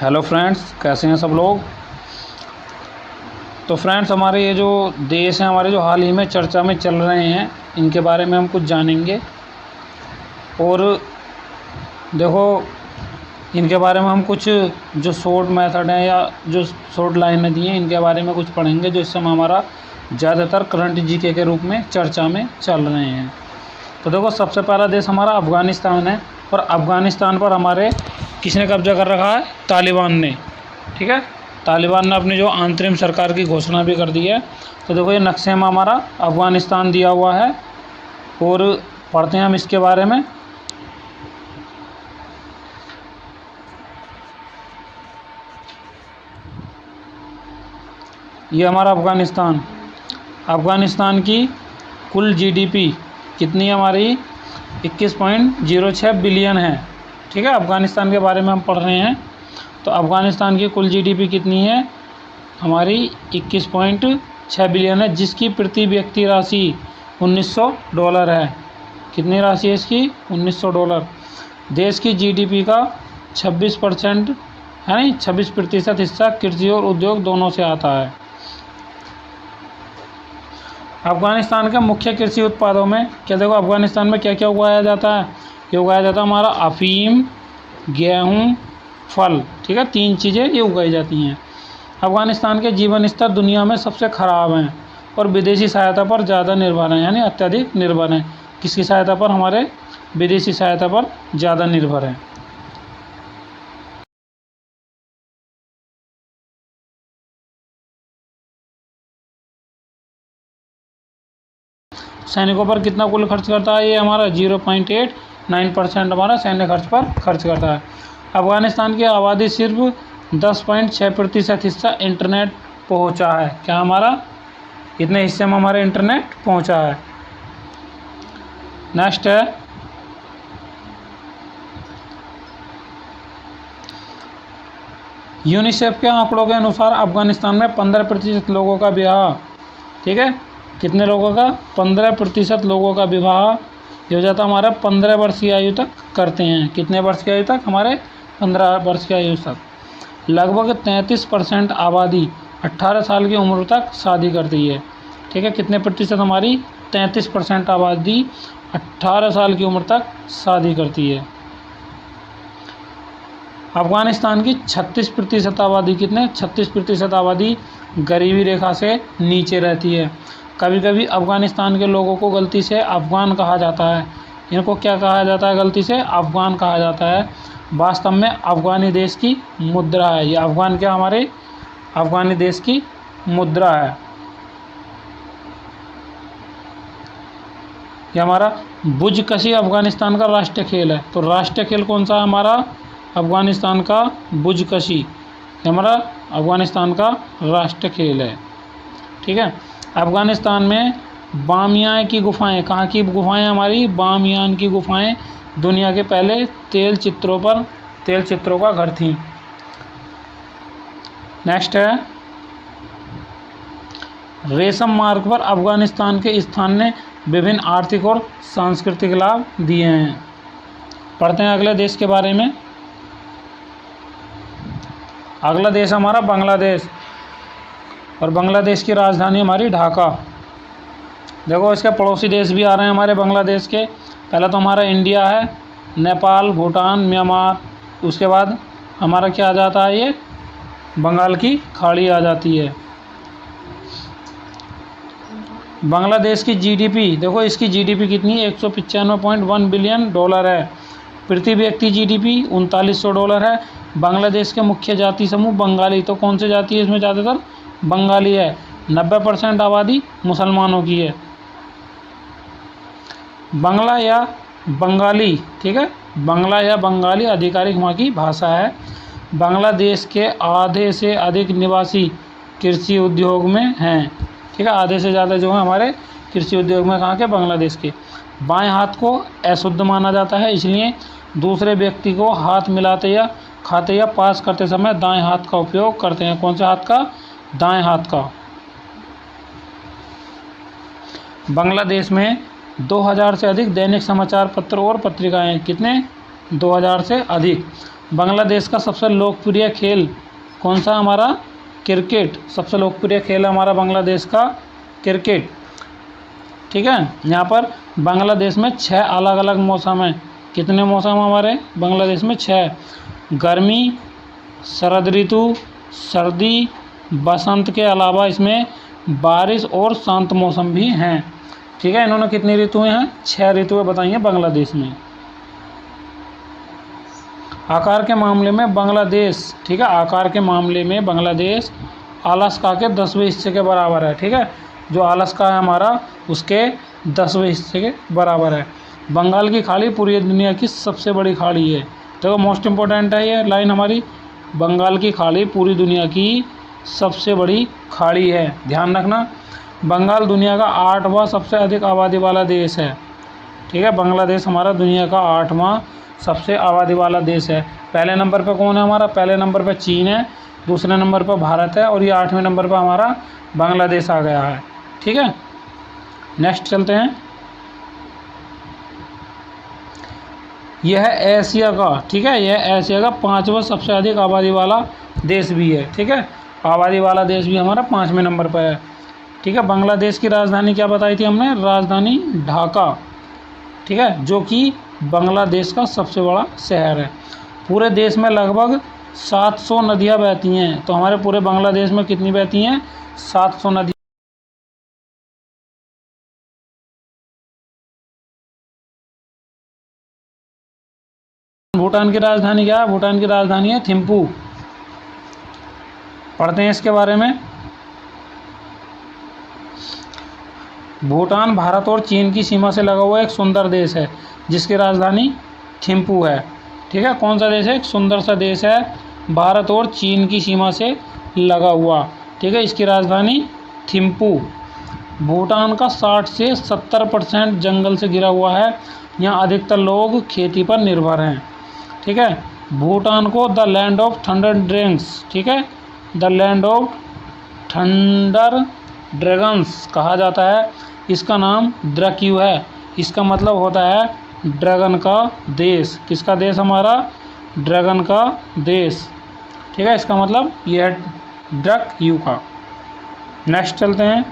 Hello friends, कैसे हैं सब लोग। तो फ्रेंड्स, हमारे ये जो देश हैं, हमारे जो हाल ही में चर्चा में चल रहे हैं, इनके बारे में हम कुछ जानेंगे। और देखो, इनके बारे में हम कुछ जो शॉर्ट मेथड हैं या जो शॉर्ट लाइनें दी हैं, इनके बारे में कुछ पढ़ेंगे, जो इस समय हमारा ज़्यादातर करंट जीके के रूप में चर्चा में चल रहे हैं। तो देखो, सबसे पहला देश हमारा अफ़गानिस्तान है। और अफ़गानिस्तान पर हमारे किसने कब्जा कर रखा है? तालिबान ने। ठीक है, तालिबान ने अपनी जो अंतरिम सरकार की घोषणा भी कर दी है। तो देखो, ये नक्शे में हमारा अफ़गानिस्तान दिया हुआ है और पढ़ते हैं हम इसके बारे में। ये हमारा अफ़गानिस्तान की कुल जीडीपी कितनी है? हमारी 21.06 बिलियन है। ठीक है, अफ़गानिस्तान के बारे में हम पढ़ रहे हैं। तो अफ़गानिस्तान की कुल जीडीपी कितनी है? हमारी 21.6 बिलियन है, जिसकी प्रति व्यक्ति राशि $1900 है। कितनी राशि है इसकी? $1900। देश की जीडीपी का 26% है, नहीं 26% हिस्सा कृषि और उद्योग दोनों से आता है। अफ़गानिस्तान के मुख्य कृषि उत्पादों में क्या? देखो, अफ़गानिस्तान में क्या क्या उगाया जाता है? ये उगाया जाता है हमारा अफ़ीम, गेहूँ, फल। ठीक है, 3 चीज़ें ये उगाई जाती हैं। अफ़गानिस्तान के जीवन स्तर दुनिया में सबसे ख़राब हैं और विदेशी सहायता पर ज़्यादा निर्भर हैं, यानी अत्यधिक निर्भर हैं। किसकी सहायता पर? हमारे विदेशी सहायता पर ज़्यादा निर्भर हैं। सैनिकों पर कितना कुल खर्च करता है? ये हमारा 0.89% हमारा सैन्य खर्च पर खर्च करता है। अफ़गानिस्तान की आबादी सिर्फ 10.6% हिस्सा इंटरनेट पहुंचा है। क्या हमारा इतने हिस्से में हमारे इंटरनेट पहुंचा है? नेक्स्ट है, यूनिसेफ के आंकड़ों के अनुसार अफ़गानिस्तान में 15% लोगों का विवाह। ठीक है, कितने लोगों का? 15% लोगों का विवाह हो जाता हमारा 15 वर्ष की आयु तक करते हैं। कितने वर्ष की आयु तक? हमारे 15 वर्ष की आयु तक। लगभग 33% आबादी 18 साल की उम्र तक शादी करती है। ठीक है, कितने प्रतिशत? हमारी 33% आबादी 18 साल की उम्र तक शादी करती है। अफ़गानिस्तान की 36% आबादी, कितने? 36% आबादी गरीबी रेखा से नीचे रहती है। कभी कभी अफ़गानिस्तान के लोगों को गलती से अफ़गान कहा जाता है। इनको क्या कहा जाता है? गलती से अफ़गान कहा जाता है। वास्तव में अफ़गानी देश की मुद्रा है ये। अफ़गान क्या? हमारे अफ़गानी देश की मुद्रा है। ये हमारा बुजकशी अफ़गानिस्तान का राष्ट्रीय खेल है। तो राष्ट्रीय खेल कौन सा है हमारा? अफ़गानिस्तान का बुजकशी। ये हमारा अफ़गानिस्तान का राष्ट्रीय खेल है। ठीक है, अफ़गानिस्तान में बामियान की गुफाएं, कहाँ की गुफाएं? हमारी बामियान की गुफाएं दुनिया के पहले तेल चित्रों का घर थी। नेक्स्ट है, रेशम मार्ग पर अफ़गानिस्तान के स्थान ने विभिन्न आर्थिक और सांस्कृतिक लाभ दिए हैं। पढ़ते हैं अगले देश के बारे में। अगला देश हमारा बांग्लादेश, और बांग्लादेश की राजधानी हमारी ढाका। देखो, इसके पड़ोसी देश भी आ रहे हैं हमारे बांग्लादेश के। पहला तो हमारा इंडिया है, नेपाल, भूटान, म्यांमार। उसके बाद हमारा क्या आ जाता है? ये बंगाल की खाड़ी आ जाती है। बांग्लादेश की जीडीपी, देखो इसकी जीडीपी कितनी है? $195.1 बिलियन है। प्रति व्यक्ति जीडीपी $3900 है। बांग्लादेश के मुख्य जाति समूह बंगाली। तो कौन सी जाति है इसमें? ज़्यादातर बंगाली है। 90% आबादी मुसलमानों की है। बंगला या बंगाली, ठीक है, बंगला या बंगाली आधिकारिक वहाँ की भाषा है। बांग्लादेश के आधे से अधिक निवासी कृषि उद्योग में हैं। ठीक है, आधे से ज़्यादा जो है हमारे कृषि उद्योग में कहाँ के? बांग्लादेश के। बाएं हाथ को अशुद्ध माना जाता है, इसलिए दूसरे व्यक्ति को हाथ मिलाते या खाते या पास करते समय दाएं हाथ का उपयोग करते हैं। कौन से हाथ का? दाएं हाथ का। बांग्लादेश में 2000 से अधिक दैनिक समाचार पत्र और पत्रिकाएं। कितने? 2000 से अधिक। बांग्लादेश का सबसे लोकप्रिय खेल कौन सा हमारा? क्रिकेट। सबसे लोकप्रिय खेल हमारा बांग्लादेश का क्रिकेट। ठीक है। यहाँ पर बांग्लादेश में 6 अलग अलग मौसम हैं। कितने मौसम हमारे बांग्लादेश में? 6। गर्मी, शरद ऋतु, सर्दी, बसंत के अलावा इसमें बारिश और शांत मौसम भी हैं। ठीक है। इन्होंने कितनी ऋतुएं हैं? 6 ऋतुएं बताई हैं बांग्लादेश में। आकार के मामले में बांग्लादेश, ठीक है, आकार के मामले में बांग्लादेश अलास्का के 10वें हिस्से के बराबर है। ठीक है। जो अलास्का है हमारा, उसके 10वें हिस्से के बराबर है। बंगाल की खाड़ी पूरी दुनिया की सबसे बड़ी खाड़ी है। तो मोस्ट इम्पोर्टेंट है ये लाइन हमारी, बंगाल की खाड़ी पूरी दुनिया की सबसे बड़ी खाड़ी है, ध्यान रखना। बंगाल दुनिया का 8वां सबसे अधिक आबादी वाला देश है। ठीक है। बांग्लादेश हमारा दुनिया का 8वां सबसे आबादी वाला देश है। पहले नंबर पे कौन है हमारा? पहले नंबर पे चीन है, दूसरे नंबर पे भारत है, और ये 8वें नंबर पे हमारा बांग्लादेश आ गया है। ठीक है। नेक्स्ट चलते हैं। यह है एशिया का, ठीक है, यह एशिया का 5वां सबसे अधिक आबादी वाला देश भी है। ठीक है। आबादी वाला देश भी हमारा 5वें नंबर पर है। ठीक है। बांग्लादेश की राजधानी क्या बताई थी हमने? राजधानी ढाका। ठीक है। जो कि बांग्लादेश का सबसे बड़ा शहर है। पूरे देश में लगभग 700 नदियाँ बहती हैं। तो हमारे पूरे बांग्लादेश में कितनी बहती हैं? 700 नदी। भूटान की राजधानी क्या है? भूटान की राजधानी है थिम्पू। पढ़ते हैं इसके बारे में। भूटान भारत और चीन की सीमा से लगा हुआ एक सुंदर देश है जिसकी राजधानी थिम्पू है। ठीक है। कौन सा देश है? एक सुंदर सा देश है, भारत और चीन की सीमा से लगा हुआ। ठीक है। इसकी राजधानी थिम्पू। भूटान का 60 से 70% जंगल से घिरा हुआ है। यहाँ अधिकतर लोग खेती पर निर्भर हैं। ठीक है। भूटान को the land of thunder dragons, ठीक है, the land of thunder dragons कहा जाता है। इसका नाम द्रक्यू है। इसका मतलब होता है ड्रैगन का देश। किसका देश? हमारा ड्रैगन का देश। ठीक है। इसका मतलब यह है द्रक्यू का। नेक्स्ट चलते हैं।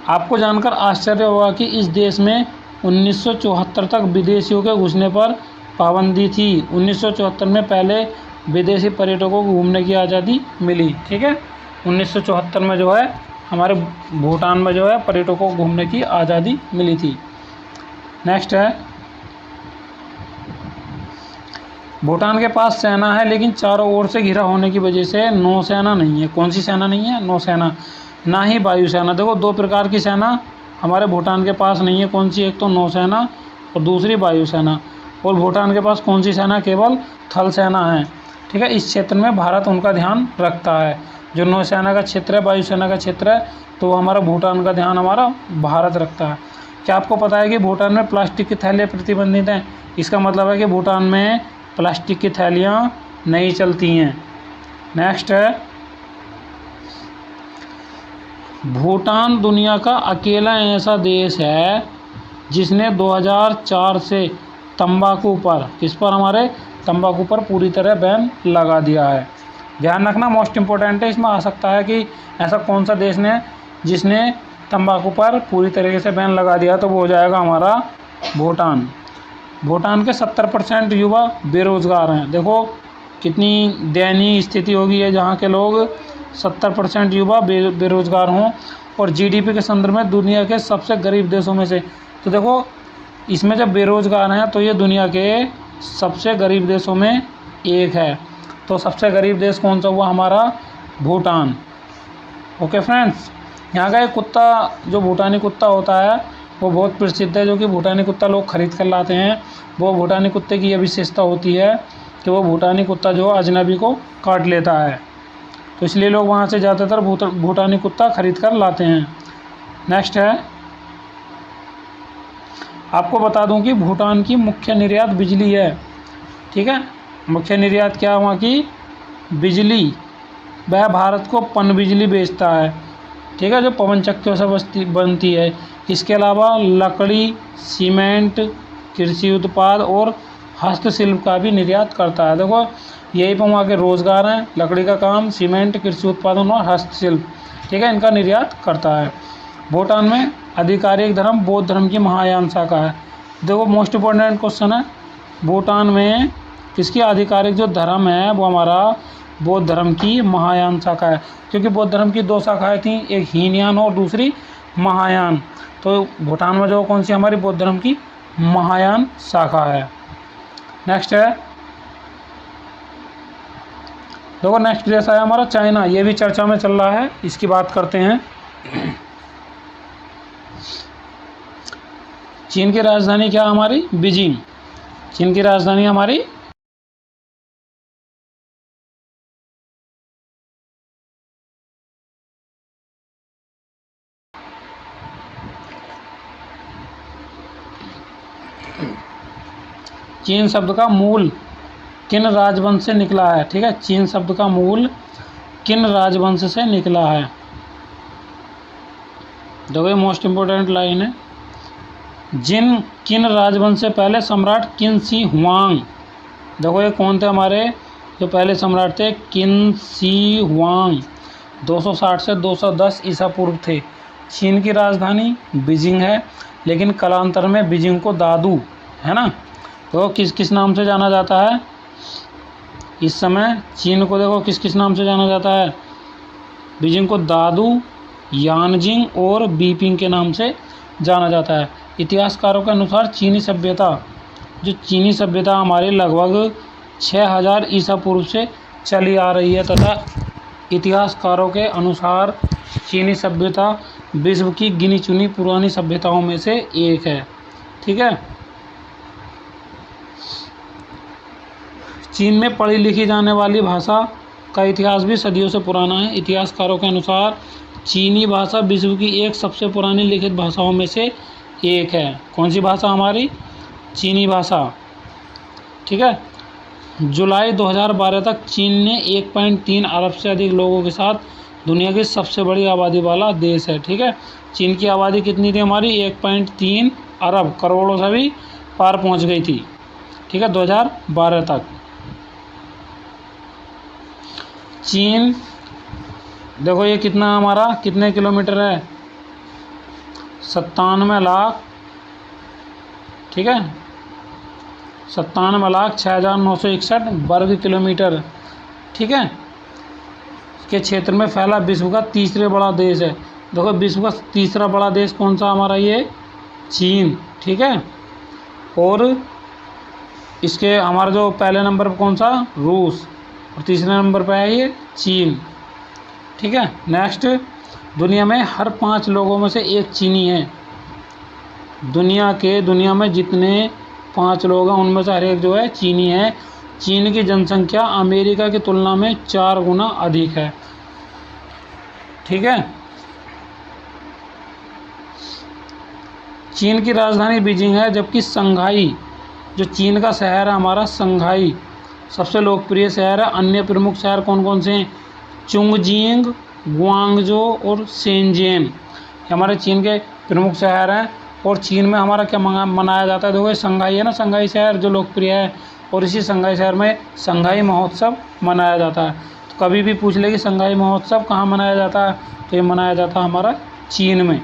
आपको जानकर आश्चर्य होगा कि इस देश में 1974 तक विदेशियों के घुसने पर पाबंदी थी। 1974 में पहले विदेशी पर्यटकों को घूमने की आज़ादी मिली। ठीक है। 1974 में जो है हमारे भूटान में जो है पर्यटकों को घूमने की आज़ादी मिली थी। नेक्स्ट है, भूटान के पास सेना है लेकिन चारों ओर से घिरा होने की वजह से नौसेना नहीं है। कौन सी सेना नहीं है? नौसेना। ना ही वायुसेना। देखो 2 प्रकार की सेना हमारे भूटान के पास नहीं है। कौन सी? एक तो नौसेना और दूसरी वायुसेना। और भूटान के पास कौन सी सेना? केवल थल सेना है। ठीक है। इस क्षेत्र में भारत उनका ध्यान रखता है। जो नौसेना का क्षेत्र है, वायुसेना का क्षेत्र है, तो हमारा भूटान का ध्यान हमारा भारत रखता है। क्या आपको पता है कि भूटान में प्लास्टिक की थैलियाँ प्रतिबंधित हैं? इसका मतलब है कि भूटान में प्लास्टिक की थैलियाँ नहीं चलती हैं। नेक्स्ट है, भूटान दुनिया का अकेला ऐसा देश है जिसने 2004 से तंबाकू पर, किस पर? हमारे तंबाकू पर पूरी तरह बैन लगा दिया है। ध्यान रखना, मोस्ट इम्पोर्टेंट है। इसमें आ सकता है कि ऐसा कौन सा देश ने जिसने तंबाकू पर पूरी तरीके से बैन लगा दिया, तो वो हो जाएगा हमारा भूटान। भूटान के 70% युवा बेरोज़गार हैं। देखो कितनी दयनीय स्थिति होगी है जहाँ के लोग 70% युवा बेरोज़गार हों, और जीडीपी के संदर्भ में दुनिया के सबसे गरीब देशों में से। तो देखो इसमें जब बेरोज़गार हैं तो ये दुनिया के सबसे गरीब देशों में एक है। तो सबसे गरीब देश कौन सा हुआ? हमारा भूटान। ओके फ्रेंड्स, यहाँ का एक कुत्ता जो भूटानी कुत्ता होता है वो बहुत प्रसिद्ध है, जो कि भूटानी कुत्ता लोग खरीद कर लाते हैं। वो भूटानी कुत्ते की यह विशेषता होती है कि वो भूटानी कुत्ता जो अजनबी को काट लेता है, तो इसलिए लोग वहाँ से ज़्यादातर भूटानी कुत्ता खरीद कर लाते हैं। नेक्स्ट है, आपको बता दूं कि भूटान की मुख्य निर्यात बिजली है। ठीक है। मुख्य निर्यात क्या है वहाँ की? बिजली। वह भारत को पनबिजली बेचता है। ठीक है, जो पवन चक्कियों से बनती है। इसके अलावा लकड़ी, सीमेंट, कृषि उत्पाद और हस्तशिल्प का भी निर्यात करता है। देखो यही पर वहाँ के रोजगार हैं, लकड़ी का काम, सीमेंट, कृषि उत्पादन और हस्तशिल्प, ठीक है, इनका निर्यात करता है। भूटान में आधिकारिक धर्म बौद्ध धर्म की महायान शाखा है। देखो मोस्ट इम्पोर्टेंट क्वेश्चन है, भूटान में किसकी आधिकारिक जो धर्म है वो हमारा बौद्ध धर्म की महायान शाखा है, क्योंकि बौद्ध धर्म की दो शाखाएं थी, एक हीनयान और दूसरी महायान। तो भूटान में जो कौन सी हमारी बौद्ध धर्म की महायान शाखा है। नेक्स्ट है, देखो नेक्स्ट देश है हमारा चाइना, ये भी चर्चा में चल रहा है, इसकी बात करते हैं। चीन की राजधानी क्या हमारी? बीजिंग। चीन की राजधानी हमारी चीन शब्द का मूल किन राजवंश से निकला है? ठीक है, चीन शब्द का मूल किन राजवंश से निकला है? देखो ये मोस्ट इम्पोर्टेंट लाइन है, किन राजवंश से पहले सम्राट किन शी हुआंग। देखो ये कौन थे हमारे जो पहले सम्राट थे? किन शी हुआंग 260 से 210 ईसा पूर्व थे। चीन की राजधानी बीजिंग है, लेकिन कालांतर में बीजिंग को दादू, है ना, तो किस किस नाम से जाना जाता है इस समय? चीन को देखो किस किस नाम से जाना जाता है? बीजिंग को दादू, यानजिंग और बीपिंग के नाम से जाना जाता है। इतिहासकारों के अनुसार चीनी सभ्यता हमारी लगभग 6000 ईसा पूर्व से चली आ रही है, तथा इतिहासकारों के अनुसार चीनी सभ्यता विश्व की गिनी चुनी पुरानी सभ्यताओं में से एक है। ठीक है, चीन में पढ़ी लिखी जाने वाली भाषा का इतिहास भी सदियों से पुराना है। इतिहासकारों के अनुसार चीनी भाषा विश्व की एक सबसे पुरानी लिखित भाषाओं में से एक है। कौन सी भाषा हमारी? चीनी भाषा। ठीक है, जुलाई 2012 तक चीन ने 1.3 अरब से अधिक लोगों के साथ दुनिया की सबसे बड़ी आबादी वाला देश है। ठीक है, चीन की आबादी कितनी थी हमारी? 1.3 अरब, करोड़ों से भी पार पहुंच गई थी। ठीक है, 2012 तक। चीन देखो ये कितना हमारा कितने किलोमीटर है? 97 लाख, ठीक है, 97,06,961 वर्ग किलोमीटर, ठीक है, के क्षेत्र में फैला विश्व का तीसरे बड़ा देश है। देखो विश्व का तीसरा बड़ा देश कौन सा हमारा? ये चीन। ठीक है, और इसके हमारा जो पहले नंबर पर कौन सा? रूस, और तीसरे नंबर पर है ये चीन। ठीक है, नेक्स्ट, दुनिया में हर 5 लोगों में से एक चीनी है। दुनिया में जितने 5 लोग हैं उनमें से हर एक जो है चीनी है। चीन की जनसंख्या अमेरिका की तुलना में 4 गुना अधिक है। ठीक है, चीन की राजधानी बीजिंग है, जबकि संघाई जो चीन का शहर है हमारा, संघाई सबसे लोकप्रिय शहर है। अन्य प्रमुख शहर कौन कौन से हैं? चुंगजिंग, गुआंगजो और शेंजेन हमारे चीन के प्रमुख शहर हैं। और चीन में हमारा क्या मनाया जाता है? देखो ये संघाई है ना, संघाई शहर जो लोकप्रिय है, और इसी संघाई शहर में संघाई महोत्सव मनाया जाता है। तो कभी भी पूछ ले कि संघाई महोत्सव कहाँ मनाया जाता है, तो ये मनाया जाता है हमारा चीन में।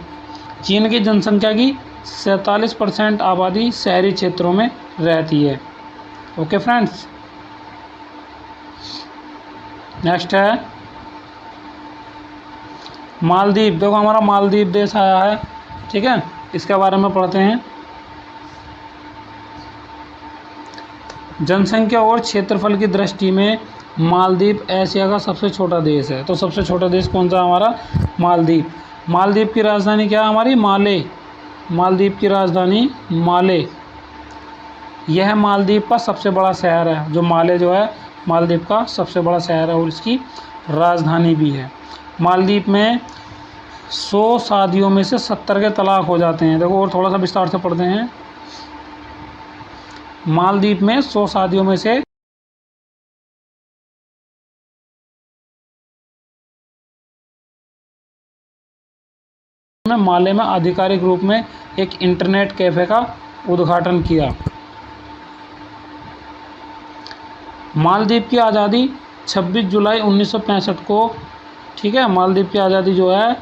चीन की जनसंख्या की 47% आबादी शहरी क्षेत्रों में रहती है। ओके फ्रेंड्स, नेक्स्ट है मालदीव। देखो हमारा मालदीव देश आया है। ठीक है, इसके बारे में पढ़ते हैं। जनसंख्या और क्षेत्रफल की दृष्टि में मालदीव एशिया का सबसे छोटा देश है। तो सबसे छोटा देश कौन सा हमारा? मालदीव। मालदीव की राजधानी क्या है हमारी? माले। मालदीव की राजधानी माले। यह मालदीव का सबसे बड़ा शहर है। जो माले जो है मालदीव का सबसे बड़ा शहर है और इसकी राजधानी भी है। मालदीव में 100 शादियों में से 70 के तलाक हो जाते हैं। देखो और थोड़ा सा विस्तार से पढ़ते हैं। मालदीव में 100 शादियों में से माले में आधिकारिक रूप में एक इंटरनेट कैफे का उद्घाटन किया। मालदीव की आज़ादी 26 जुलाई 1965 को, ठीक है, मालदीव की आज़ादी जो है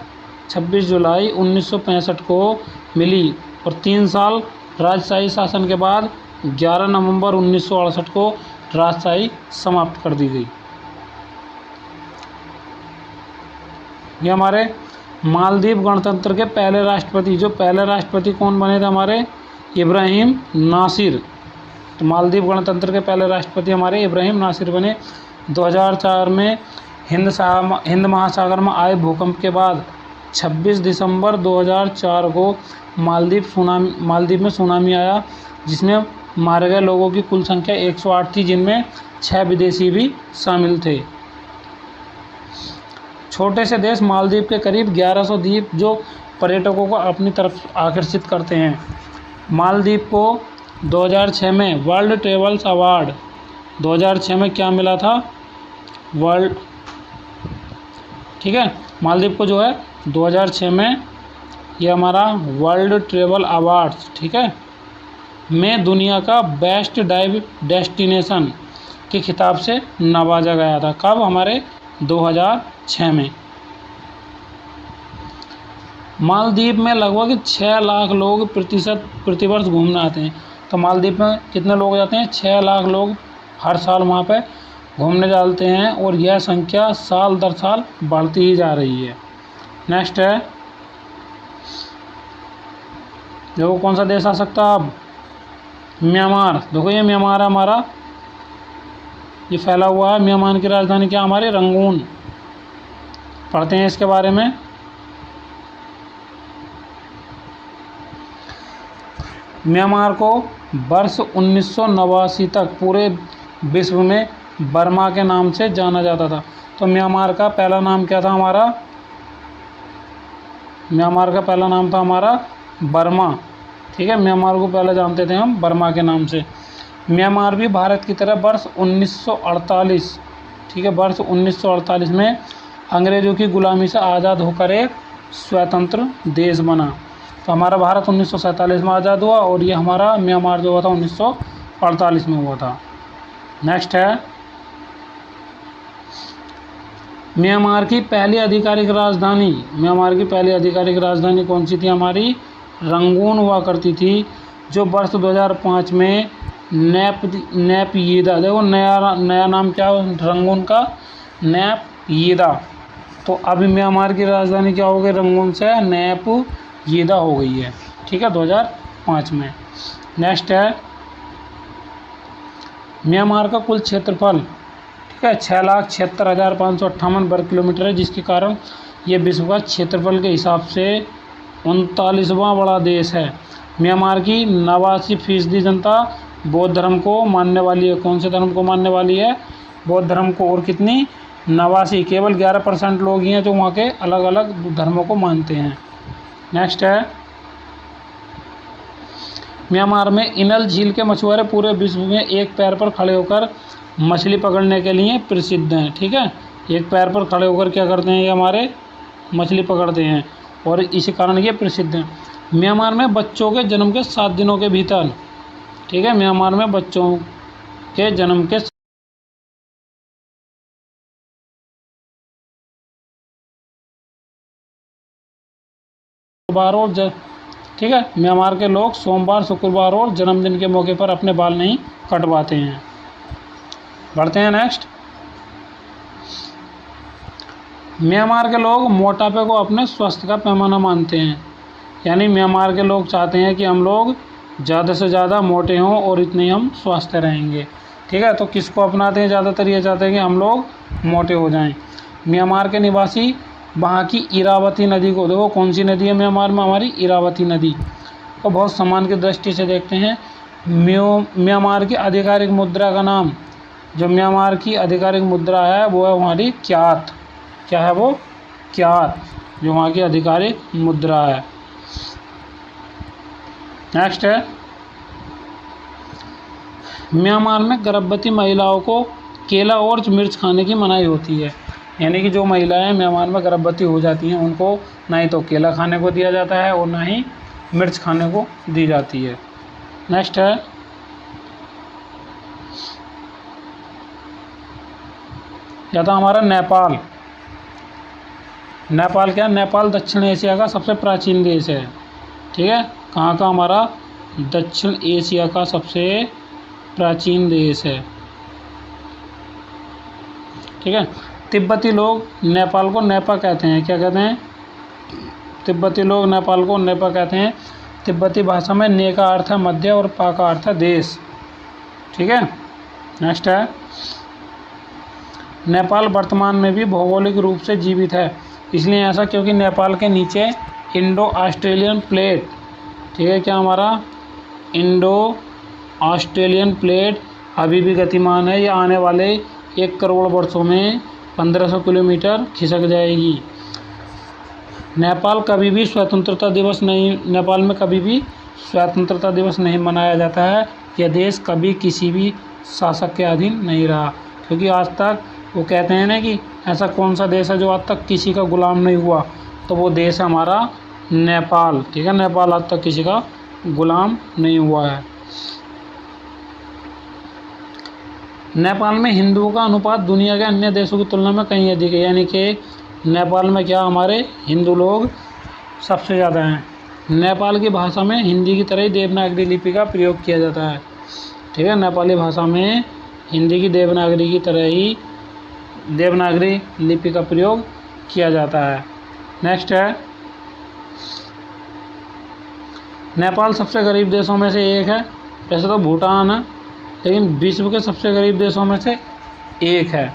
26 जुलाई 1965 को मिली और 3 साल राजशाही शासन के बाद 11 नवंबर 1968 को राजशाही समाप्त कर दी गई। ये हमारे मालदीव गणतंत्र के पहले राष्ट्रपति, जो पहले राष्ट्रपति कौन बने थे हमारे, इब्राहिम नासिर। तो मालदीव गणतंत्र के पहले राष्ट्रपति हमारे इब्राहिम नासिर बने। 2004 में हिंद महासागर में आए भूकंप के बाद 26 दिसंबर 2004 को मालदीव में सुनामी आया, जिसमें मारे गए लोगों की कुल संख्या 108 थी, जिनमें 6 विदेशी भी शामिल थे। छोटे से देश मालदीव के करीब 1100 द्वीप जो पर्यटकों को अपनी तरफ आकर्षित करते हैं। मालदीव को 2006 में वर्ल्ड ट्रेवल्स अवार्ड 2006 में क्या मिला था, वर्ल्ड, ठीक है, मालदीव को जो है 2006 में ये हमारा वर्ल्ड ट्रेवल अवार्ड्स, ठीक है, में दुनिया का बेस्ट डाइव डेस्टिनेशन के खिताब से नवाजा गया था। कब, हमारे 2006 में। मालदीव में लगभग 6 लाख लोग प्रतिवर्ष घूमने आते हैं। तो मालदीव में कितने लोग जाते हैं, 6 लाख लोग हर साल वहाँ पे घूमने जाते हैं और यह संख्या साल दर साल बढ़ती ही जा रही है। नेक्स्ट है, देखो कौन सा देश आ सकता है अब, म्यांमार। देखो ये म्यांमार हमारा, ये फैला हुआ है। म्यांमार की राजधानी क्या हमारी, रंगून। पढ़ते हैं इसके बारे में। म्यांमार को वर्ष 1989 तक पूरे विश्व में बर्मा के नाम से जाना जाता था। तो म्यांमार का पहला नाम क्या था हमारा, म्यांमार का पहला नाम था हमारा बर्मा, ठीक है, म्यांमार को पहले जानते थे हम बर्मा के नाम से। म्यांमार भी भारत की तरह वर्ष 1948, ठीक है, वर्ष 1948 में अंग्रेज़ों की गुलामी से आज़ाद होकर एक स्वतंत्र देश बना। तो हमारा भारत 1947 में आज़ाद हुआ और ये हमारा म्यांमार जो हुआ था 1948 में हुआ था। नेक्स्ट है, म्यांमार की पहली आधिकारिक राजधानी, म्यांमार की पहली आधिकारिक राजधानी कौन सी थी हमारी, रंगून हुआ करती थी, जो वर्ष 2005 में नैपयिदा, देखो नया नाम क्या रंगून का, नैपयिदा। तो अभी म्यांमार की राजधानी क्या हो गई, रंगून से नैपयिदा हो गई है, ठीक है, 2005 में। नेक्स्ट है, म्यांमार का कुल क्षेत्रफल, ठीक है, 6,76,558 वर्ग किलोमीटर है, जिसके कारण ये विश्व का क्षेत्रफल के हिसाब से 39वां बड़ा देश है। म्यांमार की 89% जनता बौद्ध धर्म को मानने वाली है। कौन से धर्म को मानने वाली है, बौद्ध धर्म को। और कितनी, 89, केवल 11% लोग ही हैं जो वहाँ के अलग अलग धर्मों को मानते हैं। नेक्स्ट है, म्यांमार में इनल झील के मछुआरे पूरे विश्व में एक पैर पर खड़े होकर मछली पकड़ने के लिए प्रसिद्ध हैं, ठीक है, एक पैर पर खड़े होकर क्या करते हैं, ये हमारे मछली पकड़ते हैं और इसी कारण ये प्रसिद्ध हैं। म्यांमार में बच्चों के जन्म के 7 दिनों के भीतर, ठीक है, म्यांमार में बच्चों के जन्म के सोमवार और ठीक है, म्यांमार के लोग सोमवार, शुक्रवार और जन्मदिन के मौके पर अपने बाल नहीं कटवाते हैं। बढ़ते हैं नेक्स्ट। म्यांमार के लोग मोटापे को अपने स्वास्थ्य का पैमाना मानते हैं, यानी म्यांमार के लोग चाहते हैं कि हम लोग ज़्यादा से ज़्यादा मोटे हों और इतने ही हम स्वस्थ रहेंगे, ठीक है। तो किसको अपनाते हैं, ज़्यादातर ये चाहते हैं कि हम लोग मोटे हो जाएं। म्यांमार के निवासी वहाँ की इरावती नदी को, देखो कौन सी नदी है म्यांमार में, हमारी इरावती नदी को बहुत सम्मान की दृष्टि से देखते हैं। म्यांमार की आधिकारिक मुद्रा का नाम, जो म्यांमार की आधिकारिक मुद्रा है वो है हमारी क्यात। क्या है वो, क्यात, जो वहाँ की आधिकारिक मुद्रा है। नेक्स्ट है, म्यांमार में गर्भवती महिलाओं को केला और मिर्च खाने की मनाही होती है, यानी कि जो महिलाएं म्यांमार में गर्भवती हो जाती हैं उनको ना ही तो केला खाने को दिया जाता है और ना ही मिर्च खाने को दी जाती है। नेक्स्ट है, या था हमारा नेपाल। नेपाल क्या, नेपाल दक्षिण एशिया का सबसे प्राचीन देश है। ठीक है, कहाँ का, हमारा दक्षिण एशिया का सबसे प्राचीन देश है। ठीक है, तिब्बती लोग नेपाल को नेपा कहते हैं। क्या कहते हैं, तिब्बती लोग नेपाल को नेपा कहते हैं। तिब्बती भाषा में ने का अर्थ है मध्य और पा का अर्थ है देश। ठीक है, नेक्स्ट है, नेपाल वर्तमान में भी भौगोलिक रूप से जीवित है। इसलिए ऐसा क्योंकि नेपाल के नीचे इंडो ऑस्ट्रेलियन प्लेट, ठीक है, क्या हमारा इंडो ऑस्ट्रेलियन प्लेट अभी भी गतिमान है। ये आने वाले 1 करोड़ वर्षों में 1500 किलोमीटर खिसक जाएगी। नेपाल कभी भी स्वतंत्रता दिवस नहीं, नेपाल में कभी भी स्वतंत्रता दिवस नहीं मनाया जाता है। यह देश कभी किसी भी शासक के अधीन नहीं रहा, क्योंकि आज तक वो कहते हैं ना कि ऐसा कौन सा देश है जो आज तक किसी का गुलाम नहीं हुआ, तो वो देश है हमारा नेपाल। ठीक है, नेपाल आज तक किसी का गुलाम नहीं हुआ है। नेपाल में हिंदुओं का अनुपात दुनिया के अन्य देशों की तुलना में कहीं अधिक है, यानी कि नेपाल में क्या हमारे हिंदू लोग सबसे ज़्यादा हैं। नेपाल की भाषा में हिंदी की तरह ही देवनागरी लिपि का प्रयोग किया जाता है। ठीक है, नेपाली भाषा में हिंदी की देवनागरी की तरह ही देवनागरी लिपि का प्रयोग किया जाता है। नेक्स्ट है, नेपाल सबसे गरीब देशों में से एक है। वैसे तो भूटान है, लेकिन विश्व के सबसे गरीब देशों में से एक है।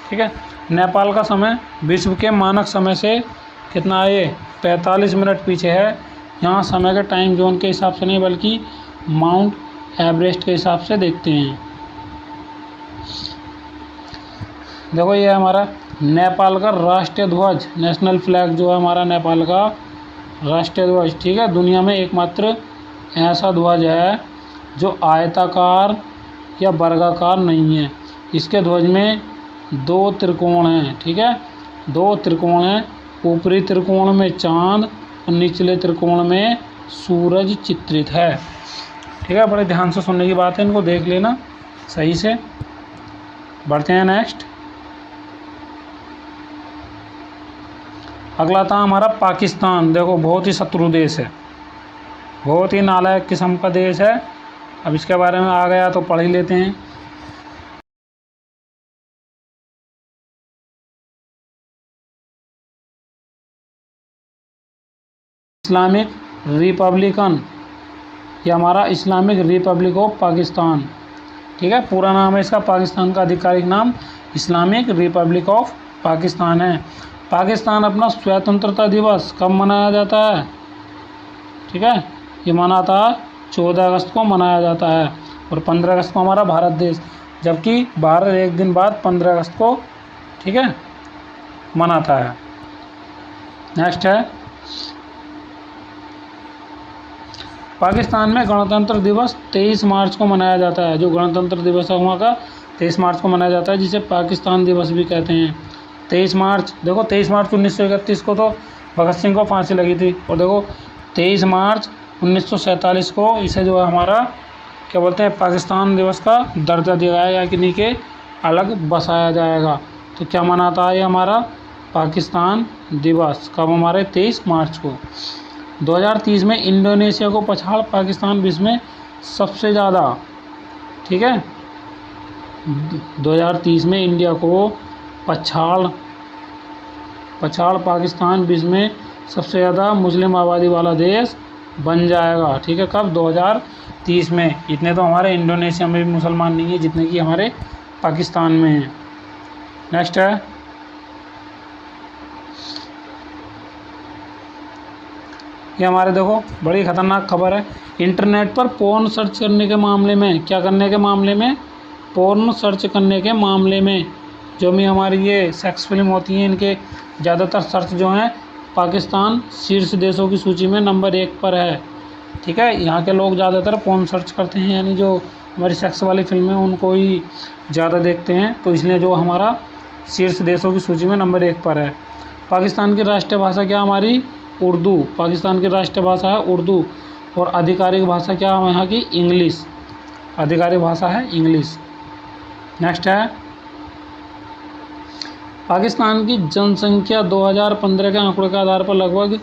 ठीक है, नेपाल का समय विश्व के मानक समय से कितना है, 45 मिनट पीछे है। यहाँ समय के टाइम जोन के हिसाब से नहीं, बल्कि माउंट एवरेस्ट के हिसाब से देखते हैं। देखो, ये हमारा नेपाल का राष्ट्रीय ध्वज, नेशनल फ्लैग जो है हमारा नेपाल का राष्ट्रीय ध्वज। ठीक है, दुनिया में एकमात्र ऐसा ध्वज है जो आयताकार या वर्गाकार नहीं है। इसके ध्वज में 2 त्रिकोण हैं। ठीक है, 2 त्रिकोण हैं, ऊपरी त्रिकोण में चांद और निचले त्रिकोण में सूरज चित्रित है। ठीक है, बड़े ध्यान से सुनने की बात है, इनको देख लेना सही से। बढ़ते हैं नेक्स्ट। अगला था हमारा पाकिस्तान। देखो, बहुत ही शत्रु देश है, बहुत ही नालायक किस्म का देश है। अब इसके बारे में आ गया तो पढ़ ही लेते हैं। इस्लामिक रिपब्लिकन, ये हमारा इस्लामिक रिपब्लिक ऑफ पाकिस्तान। ठीक है, पूरा नाम है इसका, पाकिस्तान का आधिकारिक नाम इस्लामिक रिपब्लिक ऑफ पाकिस्तान है। पाकिस्तान अपना स्वतंत्रता दिवस कब मनाया जाता है? ठीक है, ये मना था 14 अगस्त को मनाया जाता है, और 15 अगस्त को हमारा भारत देश, जबकि भारत एक दिन बाद 15 अगस्त को, ठीक है, मनाता है। नेक्स्ट है, पाकिस्तान में गणतंत्र दिवस 23 मार्च को मनाया जाता है। जो गणतंत्र दिवस है वहाँ का 23 मार्च को मनाया जाता है, जिसे पाकिस्तान दिवस भी कहते हैं। 23 मार्च, देखो 23 मार्च 1931 को तो भगत सिंह को फांसी लगी थी, और देखो 23 मार्च 1947 को इसे जो है हमारा क्या बोलते हैं, पाकिस्तान दिवस का दर्जा दिया गया, यानी कि अलग बसाया जाएगा। तो क्या मनाता है ये हमारा पाकिस्तान दिवस, कब हमारे 23 मार्च को। 2030 में इंडोनेशिया को पछाड़ पाकिस्तान विश्व में सबसे ज़्यादा, ठीक है, 2030 में इंडिया को पछाड़ पाकिस्तान विश्व में सबसे ज़्यादा मुस्लिम आबादी वाला देश बन जाएगा। ठीक है, कब? 2030 में। इतने तो हमारे इंडोनेशिया में भी मुसलमान नहीं है जितने कि हमारे पाकिस्तान में हैं। नेक्स्ट है, ये हमारे देखो बड़ी ख़तरनाक खबर है। इंटरनेट पर पोर्न सर्च करने के मामले में, क्या करने के मामले में? पोर्न सर्च करने के मामले में जो भी हमारी ये सेक्स फिल्म होती हैं, इनके ज़्यादातर सर्च जो हैं पाकिस्तान शीर्ष देशों की सूची में नंबर 1 पर है। ठीक है, यहाँ के लोग ज़्यादातर पोर्न सर्च करते हैं, यानी जो हमारी सेक्स वाली फिल्में उनको ही ज़्यादा देखते हैं, तो इसलिए जो हमारा शीर्ष देशों की सूची में नंबर 1 पर है। पाकिस्तान की राष्ट्रीय भाषा क्या हमारी? उर्दू। पाकिस्तान की राष्ट्रीय भाषा है उर्दू, और आधिकारिक भाषा क्या है यहाँ की? इंग्लिश। आधिकारिक भाषा है इंग्लिश। नेक्स्ट है, पाकिस्तान की जनसंख्या 2015 के आंकड़ों के आधार पर लगभग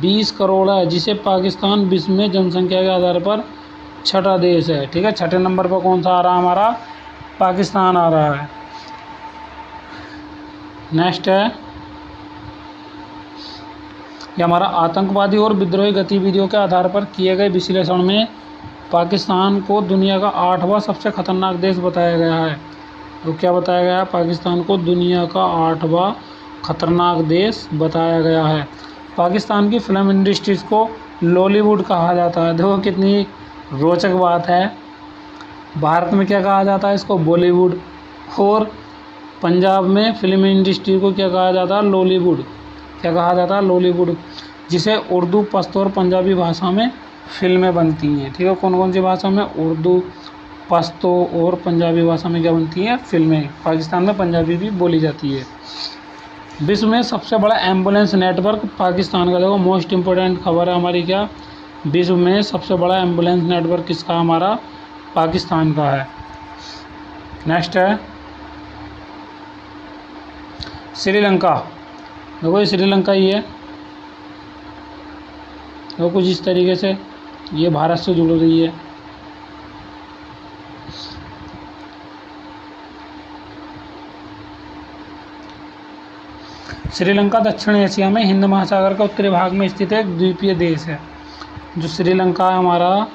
20 करोड़ है, जिसे पाकिस्तान विश्व में जनसंख्या के आधार पर छठा देश है। ठीक है, छठे नंबर पर कौन सा आ रहा है हमारा? पाकिस्तान आ रहा है। नेक्स्ट है ये हमारा आतंकवादी और विद्रोही गतिविधियों के आधार पर किए गए विश्लेषण में पाकिस्तान को दुनिया का 8वां सबसे खतरनाक देश बताया गया है। तो क्या बताया गया है? पाकिस्तान को दुनिया का 8वां खतरनाक देश बताया गया है। पाकिस्तान की फिल्म इंडस्ट्रीज को लॉलीवुड कहा जाता है। देखो कितनी रोचक बात है। भारत में क्या कहा जाता है? इसको बॉलीवुड। और पंजाब में फिल्म इंडस्ट्री को क्या कहा जाता है? लॉलीवुड। क्या कहा जाता है? लॉलीवुड, जिसे उर्दू, पश्तो और पंजाबी भाषा में फिल्में बनती हैं। ठीक है, कौन कौन सी भाषा में? उर्दू, पश्तो और पंजाबी भाषा में क्या बनती हैं? फिल्में। पाकिस्तान में पंजाबी भी बोली जाती है। विश्व में सबसे बड़ा एम्बुलेंस नेटवर्क पाकिस्तान का। देखो मोस्ट इम्पोर्टेंट खबर है हमारी क्या? विश्व में सबसे बड़ा एम्बुलेंस नेटवर्क किसका? हमारा पाकिस्तान का है। नेक्स्ट है श्रीलंका। देखो ये श्रीलंका ही है। देखो कुछ इस तरीके से ये भारत से जुड़ रही है। श्रीलंका दक्षिण एशिया में हिंद महासागर के उत्तरी भाग में स्थित एक द्वीपीय देश है। जो श्रीलंका है हमारा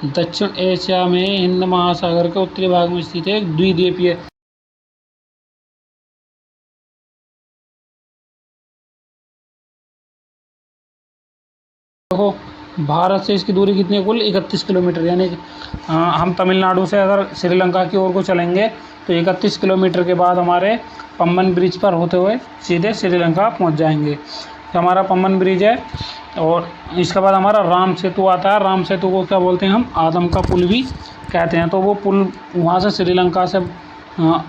दक्षिण एशिया में हिंद महासागर के उत्तरी भाग में स्थित एक द्वीपीय। देखो भारत से इसकी दूरी कितनी है? कुल 31 किलोमीटर। यानी कि हम तमिलनाडु से अगर श्रीलंका की ओर को चलेंगे तो 31 किलोमीटर के बाद हमारे पम्बन ब्रिज पर होते हुए सीधे श्रीलंका पहुंच जाएंगे। तो हमारा पम्बन ब्रिज है और इसके बाद हमारा राम सेतु आता है। राम सेतु को क्या बोलते हैं हम? आदम का पुल भी कहते हैं। तो वो पुल वहाँ से श्रीलंका से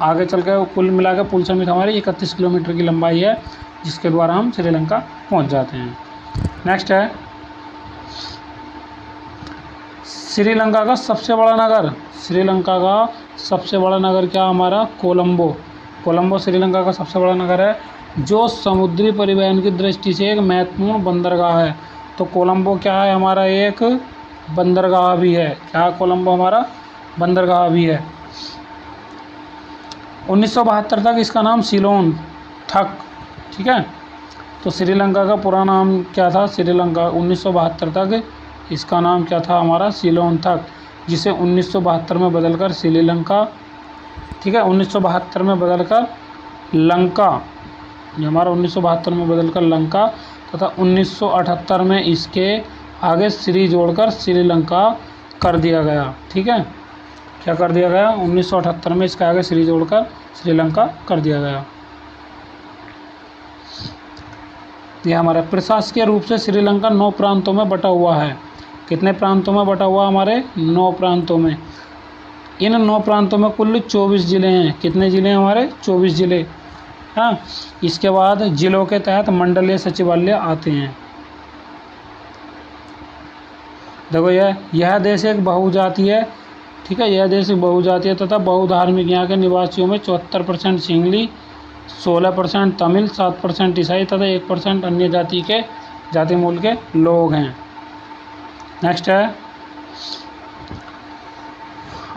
आगे चल के कुल मिला के पुल समेत हमारी 31 किलोमीटर की लंबाई है, जिसके द्वारा हम श्रीलंका पहुँच जाते हैं। नेक्स्ट है श्रीलंका का सबसे बड़ा नगर। श्रीलंका का सबसे बड़ा नगर क्या? हमारा कोलंबो। कोलंबो श्रीलंका का सबसे बड़ा नगर है, जो समुद्री परिवहन की दृष्टि से एक महत्वपूर्ण बंदरगाह है। तो कोलंबो क्या है? हमारा एक बंदरगाह भी है। क्या? कोलंबो हमारा बंदरगाह भी है। 1972 तक इसका नाम सिलोन थक। ठीक है, तो श्रीलंका का पूरा नाम क्या था? श्रीलंका 1972 तक इसका नाम क्या था? हमारा सिलोन थक, जिसे 1972 में बदलकर श्रीलंका, ठीक है, 1972 में बदलकर लंका, ये हमारा 1972 में बदलकर लंका तथा 1978 में इसके आगे श्री जोड़कर श्रीलंका कर दिया गया। ठीक है, क्या कर दिया गया? 1978 में इसके आगे श्री जोड़कर श्रीलंका कर दिया गया। यह हमारा प्रशासकीय रूप से श्रीलंका 9 प्रांतों में बटा हुआ है। कितने प्रांतों में बटा हुआ? हमारे 9 प्रांतों में। इन 9 प्रांतों में कुल 24 जिले हैं। कितने जिले हैं हमारे? 24 जिले। हाँ, इसके बाद जिलों के तहत मंडलीय सचिवालय आते हैं। देखो यह देश एक बहुजातीय है। ठीक है, यह देश एक बहुजातीय तथा बहुधार्मिक। यहाँ के निवासियों में 74% सिंगली, 16% तमिल, 7% ईसाई तथा 1% अन्य जाति मूल के लोग हैं। नेक्स्ट है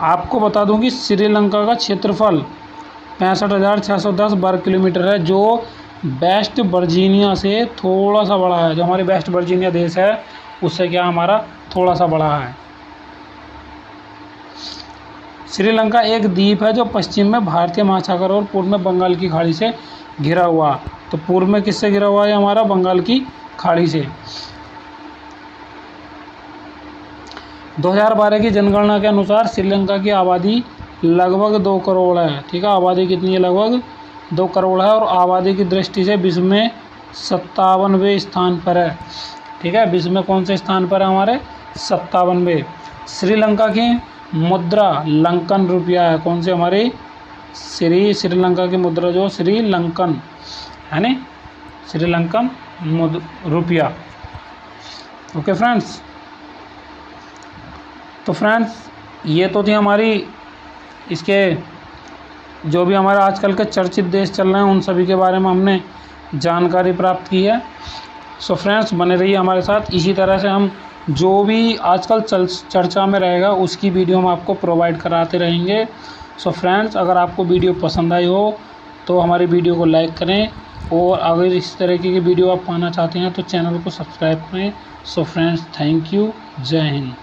आपको बता दूं कि श्रीलंका का क्षेत्रफल 65,610 वर्ग किलोमीटर है, जो वेस्ट वर्जीनिया से थोड़ा सा बड़ा है। जो हमारी वेस्ट वर्जीनिया देश है उससे क्या हमारा थोड़ा सा बड़ा है। श्रीलंका एक द्वीप है जो पश्चिम में भारतीय महासागर और पूर्व में बंगाल की खाड़ी से घिरा हुआ। तो पूर्व में किससे घिरा हुआ है? हमारा बंगाल की खाड़ी से। 2012 की जनगणना के अनुसार श्रीलंका की आबादी लगभग 2 करोड़ है। ठीक है, आबादी कितनी है? लगभग 2 करोड़ है और आबादी की दृष्टि से विश्व में 57वें स्थान पर है। ठीक है, विश्व में कौन से स्थान पर है? हमारे 57वें। श्रीलंका की मुद्रा लंकन रुपया है। कौन सी? हमारी श्रीलंका की मुद्रा जो श्रीलंकन है ना, श्रीलंकन रुपया। ओके फ्रेंड्स, तो फ्रेंड्स ये तो थी हमारी इसके जो भी हमारे आजकल के चर्चित देश चल रहे हैं उन सभी के बारे में हमने जानकारी प्राप्त की है। सो फ्रेंड्स, बने रहिए हमारे साथ। इसी तरह से हम जो भी आजकल चर्चा में रहेगा उसकी वीडियो हम आपको प्रोवाइड कराते रहेंगे। सो फ्रेंड्स, अगर आपको वीडियो पसंद आई हो तो हमारी वीडियो को लाइक करें, और अगर इस तरीके की वीडियो आप पाना चाहते हैं तो चैनल को सब्सक्राइब करें। So friends, thank you. जय हिंद।